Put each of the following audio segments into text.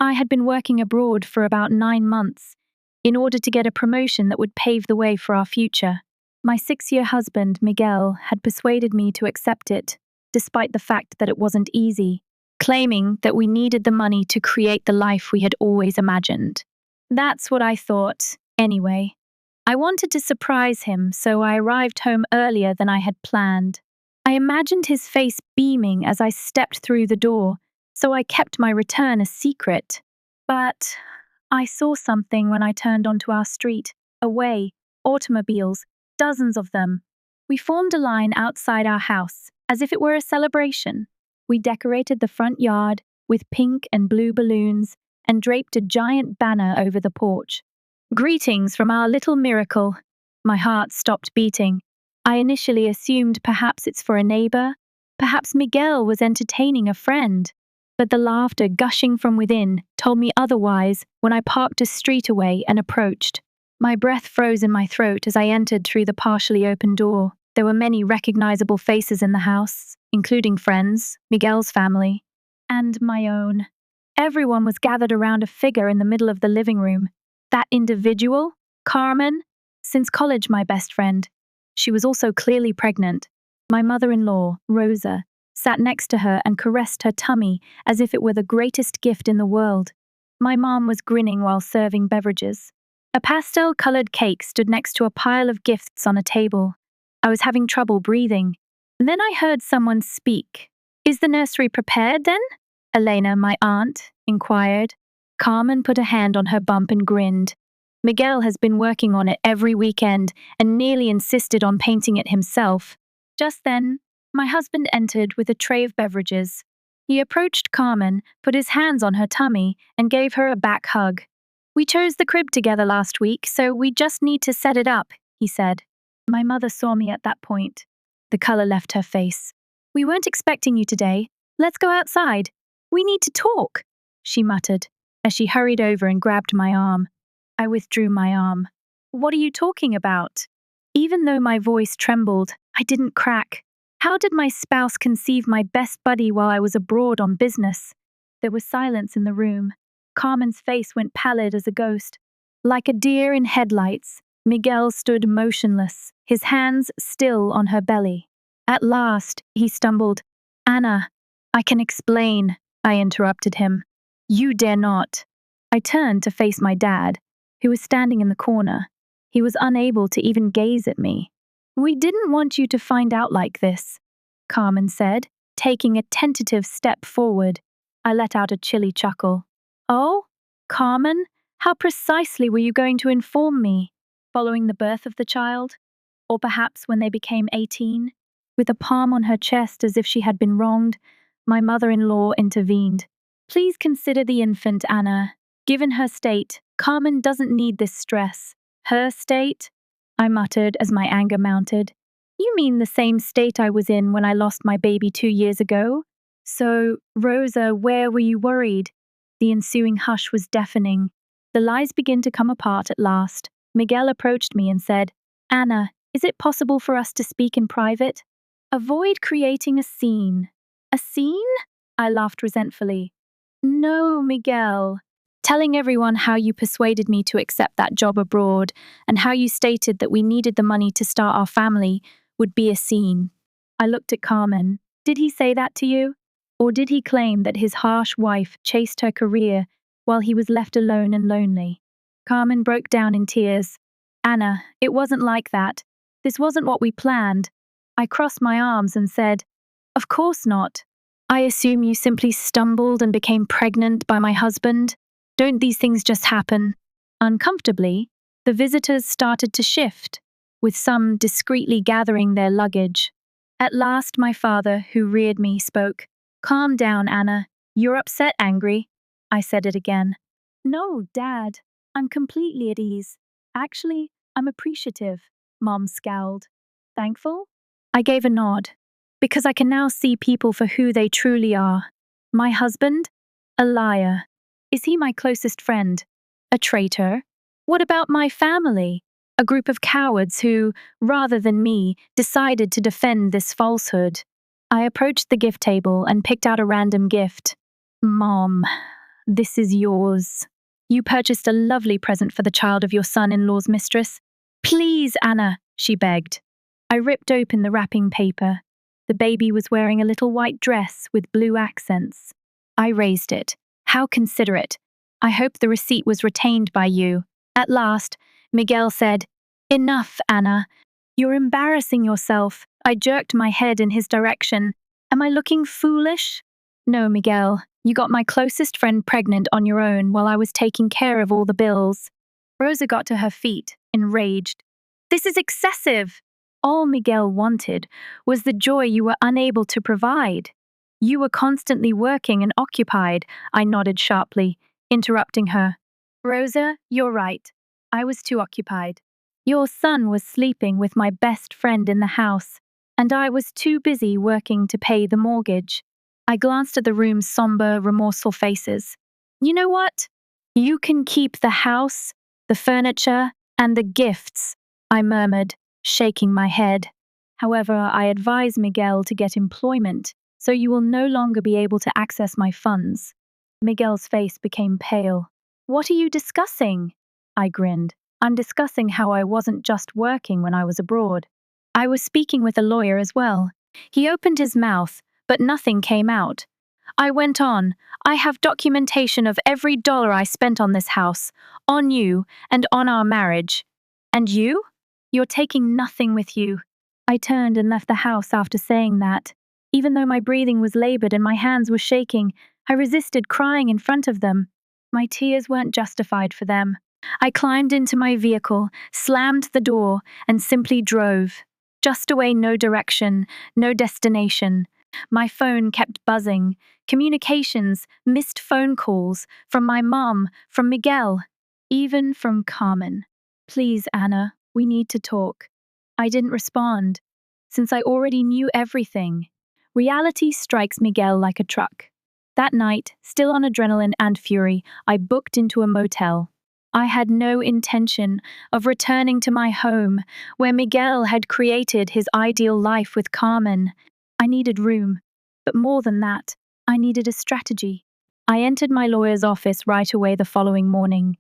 I had been working abroad for about 9 months in order to get a promotion that would pave the way for our future. My 6-year husband, Miguel, had persuaded me to accept it, despite the fact that it wasn't easy, claiming that we needed the money to create the life we had always imagined. That's what I thought, anyway. I wanted to surprise him, so I arrived home earlier than I had planned. I imagined his face beaming as I stepped through the door, so I kept my return a secret. But I saw something when I turned onto our street. Away, automobiles, dozens of them. We formed a line outside our house, as if it were a celebration. We decorated the front yard with pink and blue balloons and draped a giant banner over the porch. Greetings from our little miracle. My heart stopped beating. I initially assumed perhaps it's for a neighbor, perhaps Miguel was entertaining a friend. But the laughter gushing from within told me otherwise when I parked a street away and approached. My breath froze in my throat as I entered through the partially open door. There were many recognizable faces in the house, including friends, Miguel's family, and my own. Everyone was gathered around a figure in the middle of the living room. That individual, Carmen, since college my best friend. She was also clearly pregnant. My mother-in-law, Rosa, sat next to her and caressed her tummy as if it were the greatest gift in the world. My mom was grinning while serving beverages. A pastel-colored cake stood next to a pile of gifts on a table. I was having trouble breathing. And then I heard someone speak. "Is the nursery prepared then?" Elena, my aunt, inquired. Carmen put a hand on her bump and grinned. Miguel has been working on it every weekend and nearly insisted on painting it himself. Just then, my husband entered with a tray of beverages. He approached Carmen, put his hands on her tummy, and gave her a back hug. "We chose the crib together last week, so we just need to set it up," he said. My mother saw me at that point. The color left her face. "We weren't expecting you today. Let's go outside. We need to talk," she muttered, as she hurried over and grabbed my arm. I withdrew my arm. "What are you talking about?" Even though my voice trembled, I didn't crack. How did my spouse conceive my best buddy while I was abroad on business? There was silence in the room. Carmen's face went pallid as a ghost. Like a deer in headlights, Miguel stood motionless, his hands still on her belly. At last, he stumbled. "Anna, I can explain," I interrupted him. "You dare not." I turned to face my dad, who was standing in the corner. He was unable to even gaze at me. "We didn't want you to find out like this," Carmen said, taking a tentative step forward. I let out a chilly chuckle. "Oh, Carmen, how precisely were you going to inform me? Following the birth of the child? Or perhaps when they became 18? With a palm on her chest as if she had been wronged, my mother-in-law intervened. "Please consider the infant, Anna. Given her state, Carmen doesn't need this stress." "Her state?" I muttered as my anger mounted. "You mean the same state I was in when I lost my baby 2 years ago? So, Rosa, where were you worried?" The ensuing hush was deafening. The lies began to come apart at last. Miguel approached me and said, "Anna, is it possible for us to speak in private? Avoid creating a scene." "A scene?" I laughed resentfully. "No, Miguel. Telling everyone how you persuaded me to accept that job abroad and how you stated that we needed the money to start our family would be a scene." I looked at Carmen. "Did he say that to you? Or did he claim that his harsh wife chased her career while he was left alone and lonely?" Carmen broke down in tears. "Anna, it wasn't like that. This wasn't what we planned." I crossed my arms and said, "Of course not. I assume you simply stumbled and became pregnant by my husband. Don't these things just happen?" Uncomfortably, the visitors started to shift, with some discreetly gathering their luggage. At last my father, who reared me, spoke. "Calm down, Anna. You're upset, angry." I said it again. "No, Dad. I'm completely at ease. Actually, I'm appreciative." Mom scowled. "Thankful?" I gave a nod. "Because I can now see people for who they truly are. My husband? A liar. Is he my closest friend? A traitor? What about my family? A group of cowards who, rather than me, decided to defend this falsehood." I approached the gift table and picked out a random gift. "Mom, this is yours. You purchased a lovely present for the child of your son-in-law's mistress. Please, Anna, she begged. I ripped open the wrapping paper. The baby was wearing a little white dress with blue accents. I raised it. How considerate. I hope the receipt was retained by you. At last, Miguel said, Enough, Anna. You're embarrassing yourself. I jerked my head in his direction. Am I looking foolish? No, Miguel. You got my closest friend pregnant on your own while I was taking care of all the bills. Rosa got to her feet, enraged. This is excessive. All Miguel wanted was the joy you were unable to provide. You were constantly working and occupied, I nodded sharply, interrupting her. Rosa, you're right. I was too occupied. Your son was sleeping with my best friend in the house, and I was too busy working to pay the mortgage. I glanced at the room's somber, remorseful faces. You know what? You can keep the house, the furniture, and the gifts, I murmured, shaking my head. However, I advise Miguel to get employment, so you will no longer be able to access my funds. Miguel's face became pale. What are you discussing? I grinned. I'm discussing how I wasn't just working when I was abroad. I was speaking with a lawyer as well. He opened his mouth, but nothing came out. I went on. I have documentation of every dollar I spent on this house, on you, and on our marriage. And you? You're taking nothing with you. I turned and left the house after saying that. Even though my breathing was labored and my hands were shaking, I resisted crying in front of them. My tears weren't justified for them. I climbed into my vehicle, slammed the door, and simply drove. Just away, no direction, no destination. My phone kept buzzing. Communications, missed phone calls, from my mom, from Miguel, even from Carmen. Please, Anna, we need to talk. I didn't respond, since I already knew everything. Reality strikes Miguel like a truck. That night, still on adrenaline and fury, I booked into a motel. I had no intention of returning to my home, where Miguel had created his ideal life with Carmen. I needed room, but more than that, I needed a strategy. I entered my lawyer's office right away the following morning.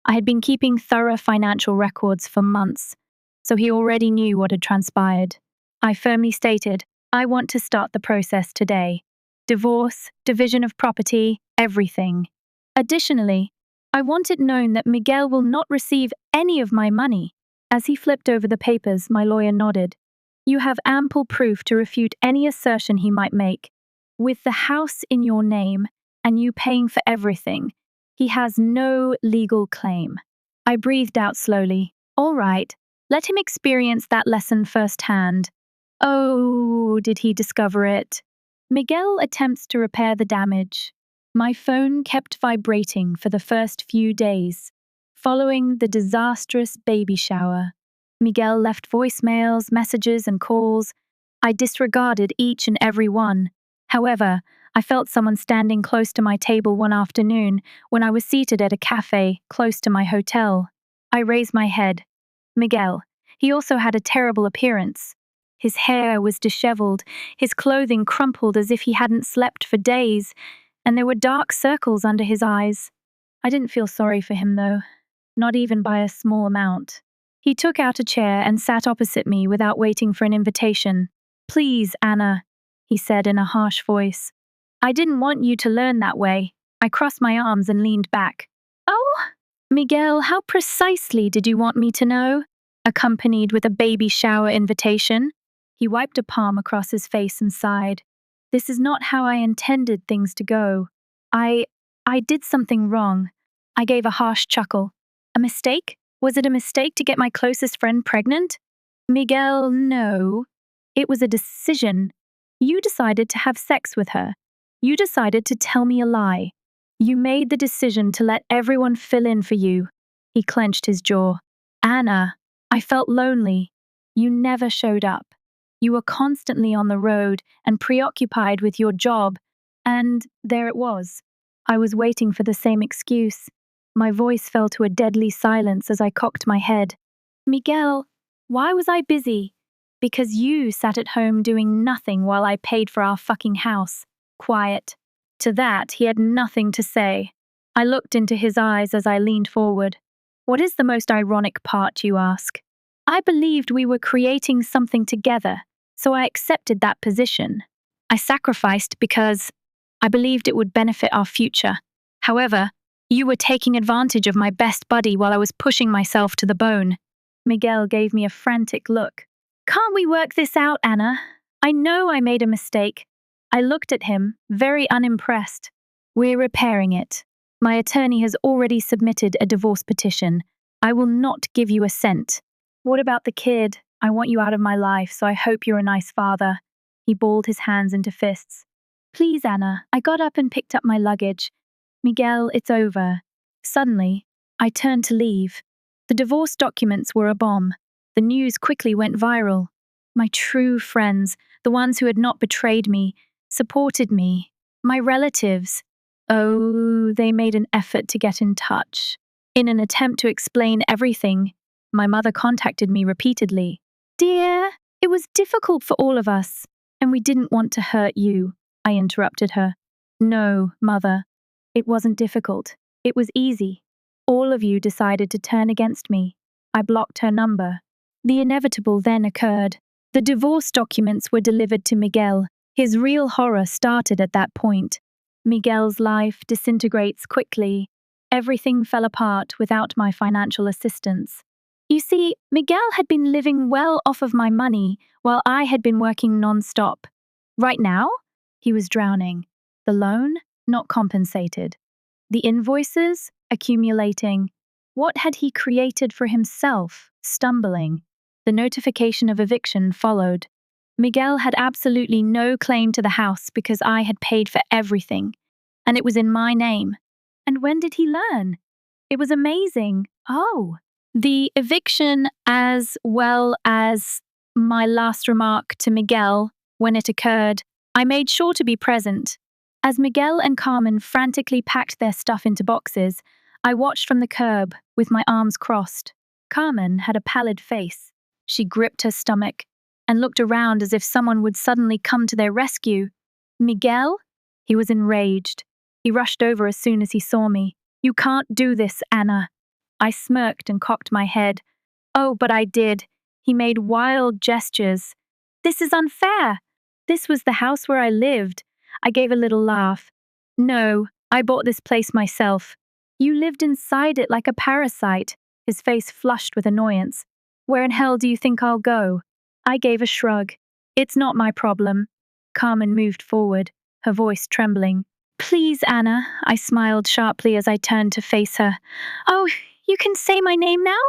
I had been keeping thorough financial records for months, so he already knew what had transpired. I firmly stated, I want to start the process today. Divorce, division of property, everything. Additionally, I want it known that Miguel will not receive any of my money. As he flipped over the papers, my lawyer nodded. You have ample proof to refute any assertion he might make. With the house in your name and you paying for everything, he has no legal claim. I breathed out slowly. All right, let him experience that lesson firsthand. Oh, did he discover it? Miguel attempts to repair the damage. My phone kept vibrating for the first few days. Following the disastrous baby shower, Miguel left voicemails, messages, and calls. I disregarded each and every one. However, I felt someone standing close to my table one afternoon when I was seated at a cafe close to my hotel. I raised my head. Miguel. He also had a terrible appearance. His hair was disheveled, his clothing crumpled as if he hadn't slept for days, and there were dark circles under his eyes. I didn't feel sorry for him, though, not even by a small amount. He took out a chair and sat opposite me without waiting for an invitation. Please, Anna, he said in a harsh voice. I didn't want you to learn that way. I crossed my arms and leaned back. Oh, Miguel, how precisely did you want me to know? Accompanied with a baby shower invitation. He wiped a palm across his face and sighed. This is not how I intended things to go. I did something wrong. I gave a harsh chuckle. A mistake? Was it a mistake to get my closest friend pregnant? Miguel, no. It was a decision. You decided to have sex with her. You decided to tell me a lie. You made the decision to let everyone fill in for you. He clenched his jaw. Anna, I felt lonely. You never showed up. You were constantly on the road and preoccupied with your job, and there it was. I was waiting for the same excuse. My voice fell to a deadly silence as I cocked my head. Miguel, why was I busy? Because you sat at home doing nothing while I paid for our fucking house. Quiet. To that, he had nothing to say. I looked into his eyes as I leaned forward. What is the most ironic part, you ask? I believed we were creating something together, so I accepted that position. I sacrificed because I believed it would benefit our future. However, you were taking advantage of my best buddy while I was pushing myself to the bone. Miguel gave me a frantic look. Can't we work this out, Anna? I know I made a mistake. I looked at him, very unimpressed. We're repairing it. My attorney has already submitted a divorce petition. I will not give you a cent. What about the kid? I want you out of my life, so I hope you're a nice father. He balled his hands into fists. Please, Anna. I got up and picked up my luggage. Miguel, it's over. Suddenly, I turned to leave. The divorce documents were a bomb. The news quickly went viral. My true friends, the ones who had not betrayed me, supported me. My relatives. Oh, they made an effort to get in touch. In an attempt to explain everything, my mother contacted me repeatedly. Dear, it was difficult for all of us, and we didn't want to hurt you, I interrupted her. No, Mother, it wasn't difficult. It was easy. All of you decided to turn against me. I blocked her number. The inevitable then occurred. The divorce documents were delivered to Miguel. His real horror started at that point. Miguel's life disintegrates quickly. Everything fell apart without my financial assistance. You see, Miguel had been living well off of my money while I had been working non-stop. Right now, he was drowning. The loan, not compensated. The invoices, accumulating. What had he created for himself, stumbling? The notification of eviction followed. Miguel had absolutely no claim to the house because I had paid for everything, and it was in my name. And when did he learn? It was amazing. Oh, the eviction as well as my last remark to Miguel when it occurred, I made sure to be present. As Miguel and Carmen frantically packed their stuff into boxes, I watched from the curb with my arms crossed. Carmen had a pallid face. She gripped her stomach and looked around as if someone would suddenly come to their rescue. Miguel? He was enraged. He rushed over as soon as he saw me. You can't do this, Anna. I smirked and cocked my head. Oh, but I did. He made wild gestures. This is unfair. This was the house where I lived. I gave a little laugh. No, I bought this place myself. You lived inside it like a parasite. His face flushed with annoyance. Where in hell do you think I'll go? I gave a shrug. It's not my problem. Carmen moved forward, her voice trembling. Please, Anna, I smiled sharply as I turned to face her. Oh, you can say my name now?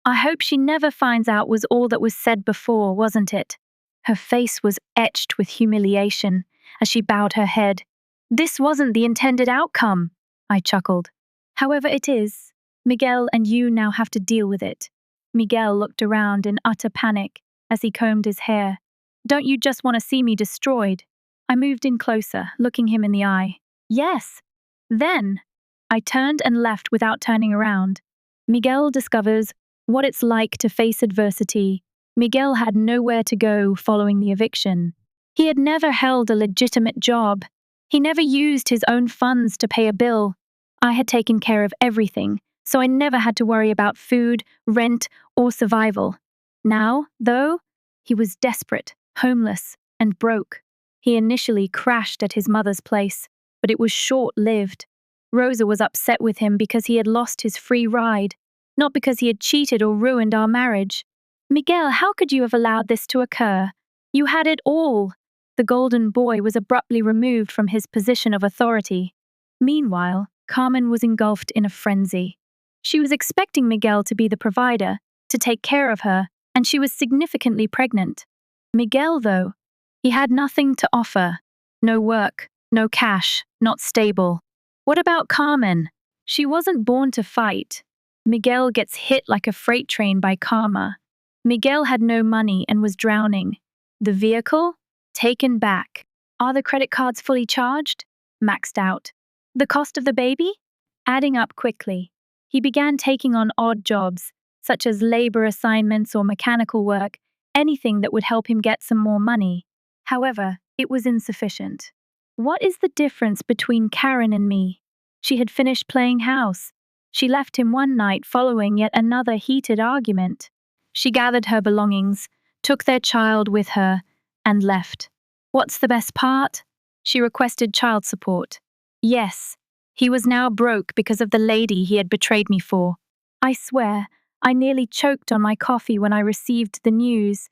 I hope she never finds out was all that was said before, wasn't it? Her face was etched with humiliation as she bowed her head. This wasn't the intended outcome, I chuckled. However it is, Miguel and you now have to deal with it. Miguel looked around in utter panic as he combed his hair. Don't you just want to see me destroyed? I moved in closer, looking him in the eye. Yes. Then, I turned and left without turning around. Miguel discovers what it's like to face adversity. Miguel had nowhere to go following the eviction. He had never held a legitimate job. He never used his own funds to pay a bill. I had taken care of everything, so I never had to worry about food, rent, or survival. Now, though, he was desperate, homeless, and broke. He initially crashed at his mother's place, but it was short-lived. Rosa was upset with him because he had lost his free ride, not because he had cheated or ruined our marriage. Miguel, how could you have allowed this to occur? You had it all. The golden boy was abruptly removed from his position of authority. Meanwhile, Carmen was engulfed in a frenzy. She was expecting Miguel to be the provider, to take care of her, and she was significantly pregnant. Miguel, though, he had nothing to offer. No work, no cash, not stable. What about Carmen? She wasn't born to fight. Miguel gets hit like a freight train by karma. Miguel had no money and was drowning. The vehicle? Taken back. Are the credit cards fully charged? Maxed out. The cost of the baby? Adding up quickly. He began taking on odd jobs, such as labor assignments or mechanical work, anything that would help him get some more money. However, it was insufficient. What is the difference between Karen and me? She had finished playing house. She left him one night following yet another heated argument. She gathered her belongings, took their child with her, and left. What's the best part? She requested child support. Yes, he was now broke because of the lady he had betrayed me for. I swear, I nearly choked on my coffee when I received the news,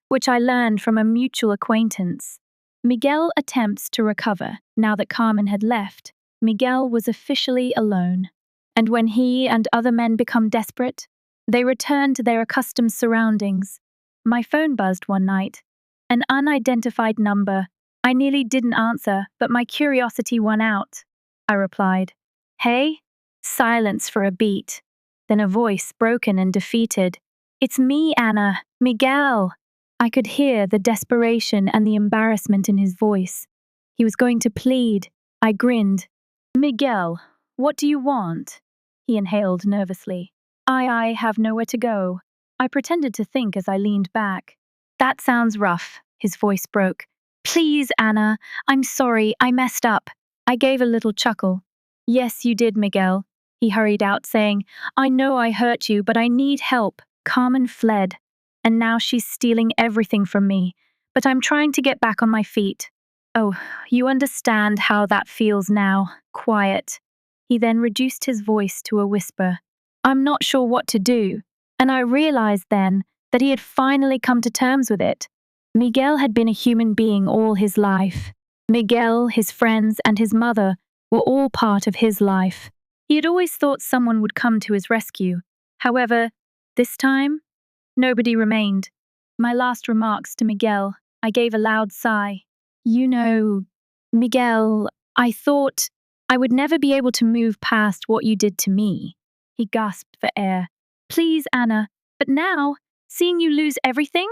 which I learned from a mutual acquaintance. Miguel attempts to recover. Now that Carmen had left, Miguel was officially alone. And when he and other men become desperate, they return to their accustomed surroundings. My phone buzzed one night. An unidentified number. I nearly didn't answer, but my curiosity won out. I replied, "Hey?" Silence for a beat. Then a voice, broken and defeated. "It's me, Anna. Miguel." I could hear the desperation and the embarrassment in his voice. He was going to plead. I grinned. "Miguel, what do you want?" He inhaled nervously. I have nowhere to go." I pretended to think as I leaned back. "That sounds rough," his voice broke. "Please, Anna, I'm sorry, I messed up." I gave a little chuckle. "Yes, you did, Miguel." He hurried out, saying, "I know I hurt you, but I need help." Carmen fled, and now she's stealing everything from me, but I'm trying to get back on my feet. Oh, you understand how that feels now. Quiet. He then reduced his voice to a whisper. I'm not sure what to do, and I realized then that he had finally come to terms with it. Miguel had been a human being all his life. Miguel, his friends, and his mother were all part of his life. He had always thought someone would come to his rescue. However, this time, nobody remained. My last remarks to Miguel, I gave a loud sigh. You know, Miguel, I thought I would never be able to move past what you did to me. He gasped for air. Please, Anna, but now, seeing you lose everything,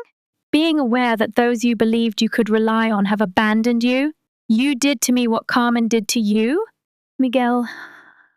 being aware that those you believed you could rely on have abandoned you, you did to me what Carmen did to you? Miguel,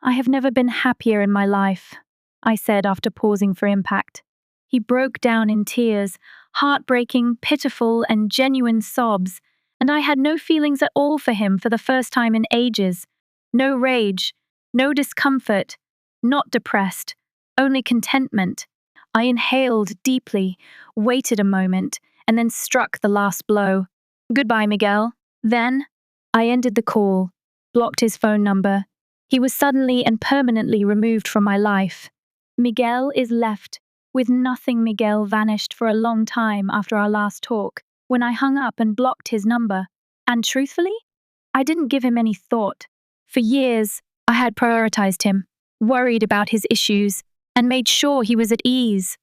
I have never been happier in my life, I said after pausing for impact. He broke down in tears, heartbreaking, pitiful, and genuine sobs, and I had no feelings at all for him for the first time in ages. No rage, no discomfort, not depressed, only contentment. I inhaled deeply, waited a moment, and then struck the last blow. Goodbye, Miguel. Then, I ended the call, blocked his phone number. He was suddenly and permanently removed from my life. Miguel is left. With nothing, Miguel vanished for a long time after our last talk, when I hung up and blocked his number. And truthfully, I didn't give him any thought. For years, I had prioritized him, worried about his issues, and made sure he was at ease.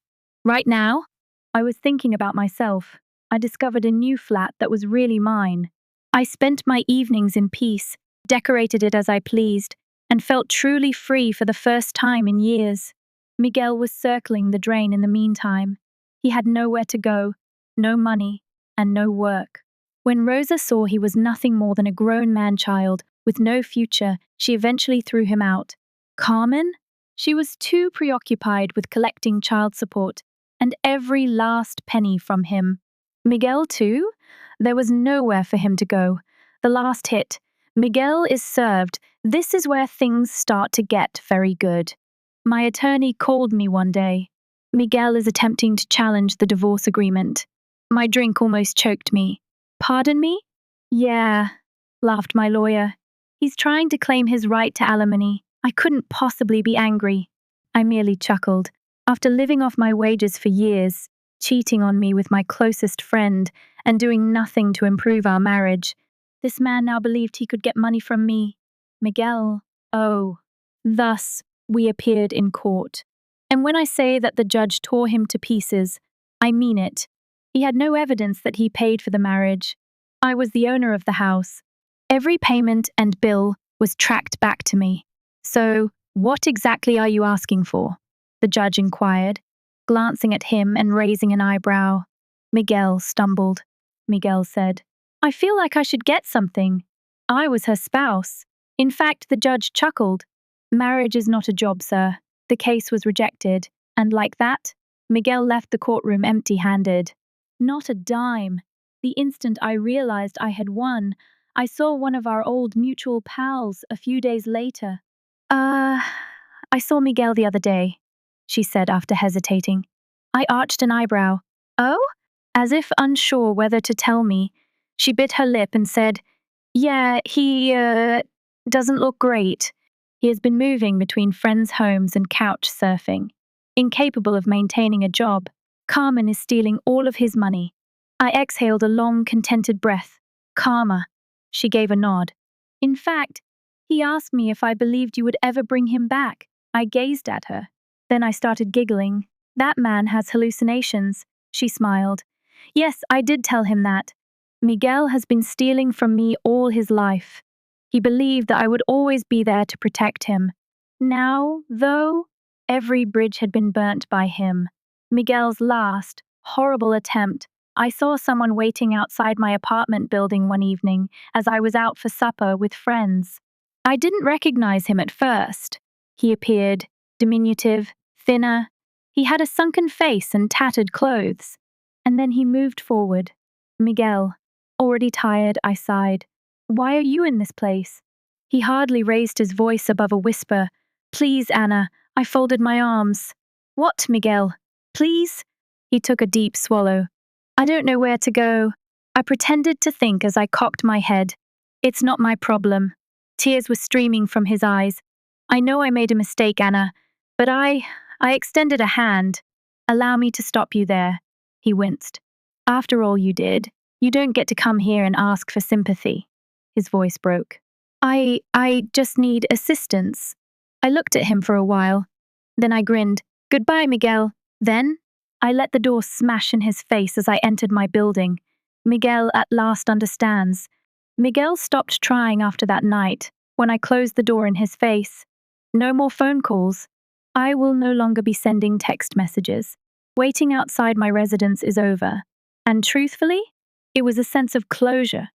Right now, I was thinking about myself. I discovered a new flat that was really mine. I spent my evenings in peace, decorated it as I pleased, and felt truly free for the first time in years. Miguel was circling the drain in the meantime. He had nowhere to go, no money, and no work. When Rosa saw he was nothing more than a grown man-child with no future, she eventually threw him out. Carmen? She was too preoccupied with collecting child support and every last penny from him. Miguel, too? There was nowhere for him to go. The last hit. Miguel is served. This is where things start to get very good. My attorney called me one day. Miguel is attempting to challenge the divorce agreement. My drink almost choked me. Pardon me? Yeah, laughed my lawyer. He's trying to claim his right to alimony. I couldn't possibly be angry. I merely chuckled. After living off my wages for years, cheating on me with my closest friend, and doing nothing to improve our marriage, this man now believed he could get money from me. Miguel, oh. Thus, we appeared in court. And when I say that the judge tore him to pieces, I mean it. He had no evidence that he paid for the marriage. I was the owner of the house. Every payment and bill was tracked back to me. So, what exactly are you asking for? The judge inquired, glancing at him and raising an eyebrow. Miguel stumbled. Miguel said, I feel like I should get something. I was her spouse. In fact, the judge chuckled. Marriage is not a job, sir. The case was rejected, and like that, Miguel left the courtroom empty-handed. Not a dime. The instant I realized I had won, I saw one of our old mutual pals a few days later. Uh, I saw Miguel the other day, she said after hesitating. I arched an eyebrow. Oh? As if unsure whether to tell me, she bit her lip and said, Yeah, he, doesn't look great. He has been moving between friends' homes and couch surfing. Incapable of maintaining a job, Carmen is stealing all of his money. I exhaled a long, contented breath. Karma. She gave a nod. In fact, he asked me if I believed you would ever bring him back. I gazed at her. Then I started giggling. That man has hallucinations. She smiled. Yes, I did tell him that. Miguel has been stealing from me all his life. He believed that I would always be there to protect him. Now, though, every bridge had been burnt by him. Miguel's last, horrible attempt. I saw someone waiting outside my apartment building one evening as I was out for supper with friends. I didn't recognize him at first. He appeared diminutive, thinner. He had a sunken face and tattered clothes. And then he moved forward. Miguel. Already tired, I sighed. Why are you in this place? He hardly raised his voice above a whisper. Please, Anna. I folded my arms. What, Miguel? Please? He took a deep swallow. I don't know where to go. I pretended to think as I cocked my head. It's not my problem. Tears were streaming from his eyes. I know I made a mistake, Anna, but I extended a hand. Allow me to stop you there. He winced. After all you did, you don't get to come here and ask for sympathy. His voice broke. I just need assistance. I looked at him for a while. Then I grinned. Goodbye, Miguel. Then I let the door smash in his face as I entered my building. Miguel at last understands. Miguel stopped trying after that night, when I closed the door in his face. No more phone calls. I will no longer be sending text messages. Waiting outside my residence is over. And truthfully, it was a sense of closure.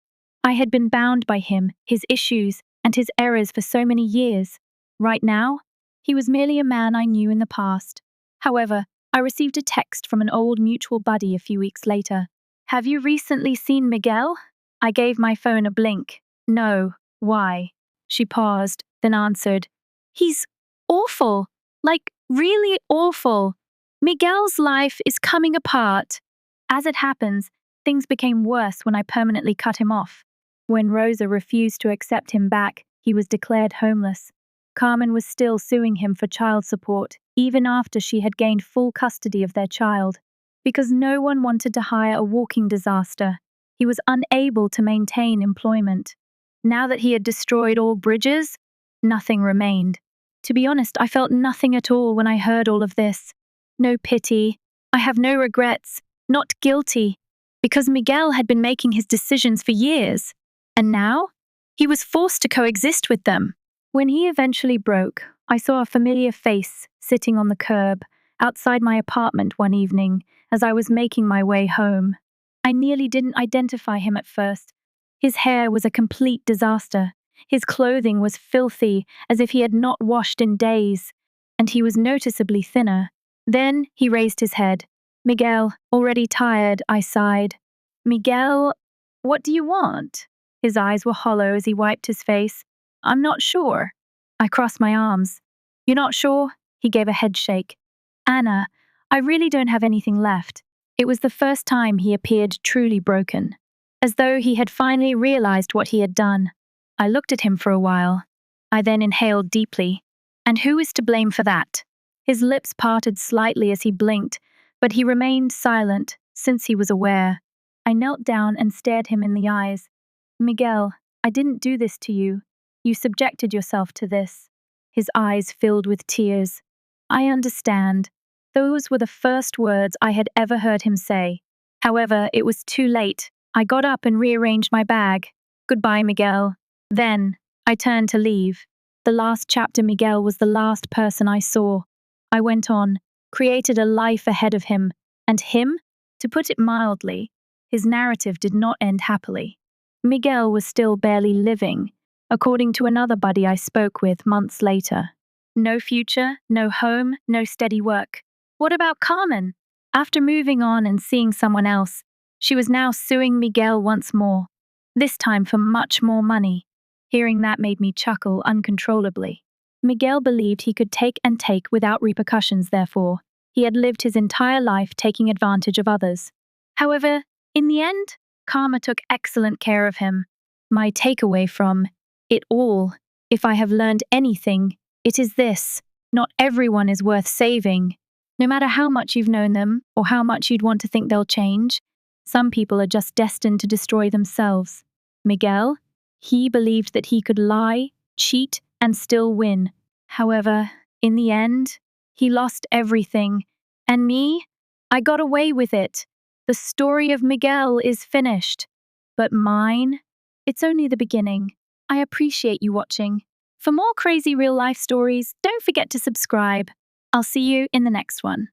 I had been bound by him, his issues, and his errors for so many years. Right now, he was merely a man I knew in the past. However, I received a text from an old mutual buddy a few weeks later. Have you recently seen Miguel? I gave my phone a blink. No. Why? She paused, then answered. He's awful. Like, really awful. Miguel's life is coming apart. As it happens, things became worse when I permanently cut him off. When Rosa refused to accept him back, he was declared homeless. Carmen was still suing him for child support, even after she had gained full custody of their child. Because no one wanted to hire a walking disaster, he was unable to maintain employment. Now that he had destroyed all bridges, nothing remained. To be honest, I felt nothing at all when I heard all of this. No pity. I have no regrets. Not guilty. Because Miguel had been making his decisions for years. And now? He was forced to coexist with them. When he eventually broke, I saw a familiar face sitting on the curb outside my apartment one evening as I was making my way home. I nearly didn't identify him at first. His hair was a complete disaster. His clothing was filthy, as if he had not washed in days, and he was noticeably thinner. Then he raised his head. Miguel, already tired, I sighed. Miguel, what do you want? His eyes were hollow as he wiped his face. I'm not sure. I crossed my arms. You're not sure? He gave a head shake. Anna, I really don't have anything left. It was the first time he appeared truly broken, as though he had finally realized what he had done. I looked at him for a while. I then inhaled deeply. And who is to blame for that? His lips parted slightly as he blinked, but he remained silent, since he was aware. I knelt down and stared him in the eyes. Miguel, I didn't do this to you. You subjected yourself to this. His eyes filled with tears. I understand. Those were the first words I had ever heard him say. However, it was too late. I got up and rearranged my bag. Goodbye, Miguel. Then, I turned to leave. The last chapter Miguel was the last person I saw. I went on, created a life ahead of him, and him, to put it mildly, his narrative did not end happily. Miguel was still barely living, according to another buddy I spoke with months later. No future, no home, no steady work. What about Carmen? After moving on and seeing someone else, she was now suing Miguel once more, this time for much more money. Hearing that made me chuckle uncontrollably. Miguel believed he could take and take without repercussions, therefore. He had lived his entire life taking advantage of others. However, in the end, karma took excellent care of him. My takeaway from it all, if I have learned anything, it is this: not everyone is worth saving. No matter how much you've known them or how much you'd want to think they'll change, some people are just destined to destroy themselves. Miguel, he believed that he could lie, cheat, and still win. However, in the end, he lost everything. And me? I got away with it. The story of Miguel is finished. But mine? It's only the beginning. I appreciate you watching. For more crazy real life stories, don't forget to subscribe. I'll see you in the next one.